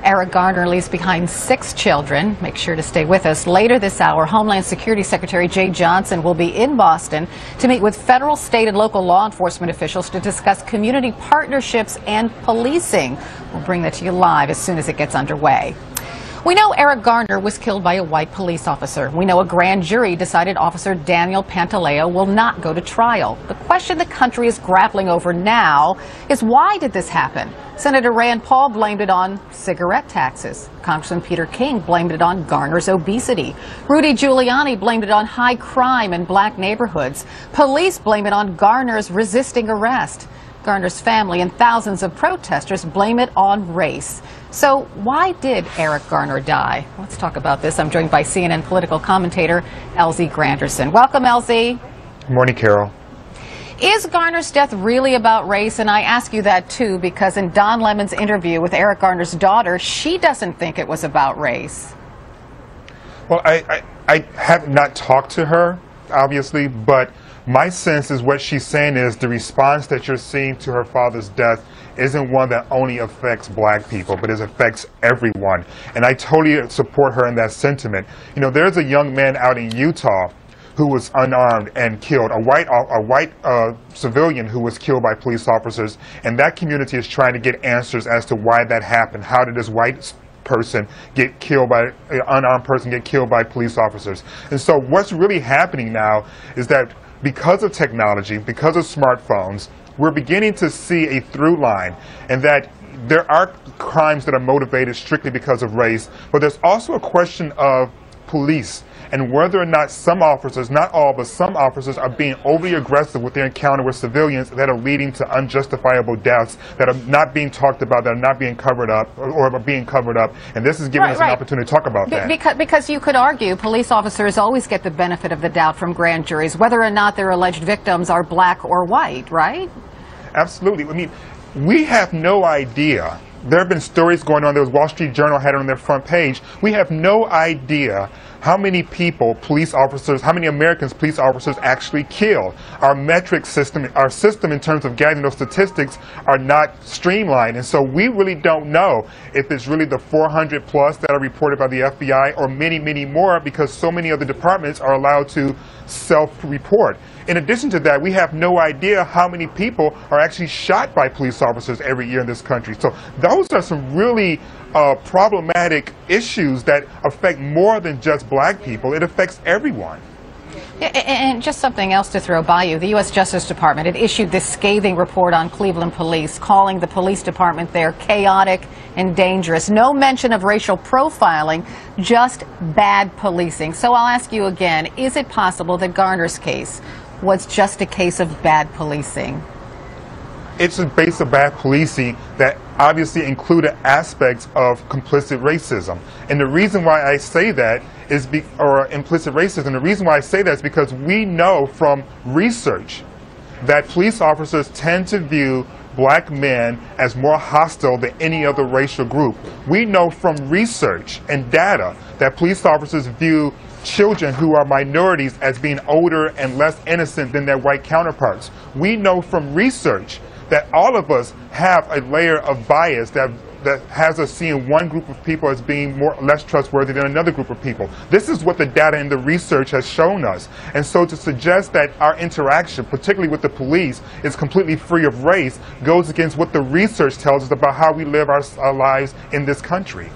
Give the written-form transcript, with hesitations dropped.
Eric Garner leaves behind 6 children. Make sure to stay with us. Later this hour, Homeland Security Secretary Jay Johnson will be in Boston to meet with federal, state, and local law enforcement officials to discuss community partnerships and policing. We'll bring that to you live as soon as it gets underway. We know Eric Garner was killed by a white police officer. We know a grand jury decided Officer Daniel Pantaleo will not go to trial. The question the country is grappling over now is, why did this happen? Senator Rand Paul blamed it on cigarette taxes. Congressman Peter King blamed it on Garner's obesity. Rudy Giuliani blamed it on high crime in black neighborhoods. Police blame it on Garner's resisting arrest. Garner's family and thousands of protesters blame it on race. So why did Eric Garner die? Let's talk about this. I'm joined by CNN political commentator Elsie Granderson. Welcome, Elsie. Good morning, Carol. Is Garner's death really about race? And I ask you that, too, because in Don Lemon's interview with Eric Garner's daughter, she doesn't think it was about race. Well, I have not talked to her, obviously, but my sense is what she's saying is the response that you're seeing to her father's death isn't one that only affects black people, but it affects everyone. And I totally support her in that sentiment. You know, there's a young man out in Utah who was unarmed and killed, a white civilian who was killed by police officers, and that community is trying to get answers as to why that happened. How did this white person get killed by, an unarmed person get killed by police officers? And so what's really happening now is that because of technology, because of smartphones, we're beginning to see a through line, and that there are crimes that are motivated strictly because of race, but there's also a question of police and whether or not some officers, not all, but some officers are being overly aggressive with their encounter with civilians that are leading to unjustifiable deaths that are not being talked about, that are not being covered up, or are being covered up. And this is giving us an opportunity to talk about that. Because you could argue police officers always get the benefit of the doubt from grand juries, whether or not their alleged victims are black or white, right? Absolutely. I mean, we have no idea. There have been stories going on. There was Wall Street Journal had it on their front page. We have no idea how many people, police officers, how many Americans police officers actually kill. Our metric system, our system in terms of gathering those statistics are not streamlined. And so we really don't know if it's really the 400 plus that are reported by the FBI or many, many more, because so many of the departments are allowed to self-report. In addition to that, we have no idea how many people are actually shot by police officers every year in this country. So those are some really problematic issues that affect more than just black people. It affects everyone. And just something else to throw by you. The U.S. Justice Department had issued this scathing report on Cleveland police, calling the police department there chaotic and dangerous. No mention of racial profiling, just bad policing. So I'll ask you again, is it possible that Garner's case was just a case of bad policing? It's a case of bad policing that obviously included aspects of complicit racism. And the reason why I say that is, or implicit racism, the reason why I say that is because we know from research that police officers tend to view black men as more hostile than any other racial group. We know from research and data that police officers view children who are minorities as being older and less innocent than their white counterparts. We know from research that all of us have a layer of bias that has us seeing one group of people as being less trustworthy than another group of people. This is what the data and the research has shown us. And so to suggest that our interaction, particularly with the police, is completely free of race goes against what the research tells us about how we live our lives in this country.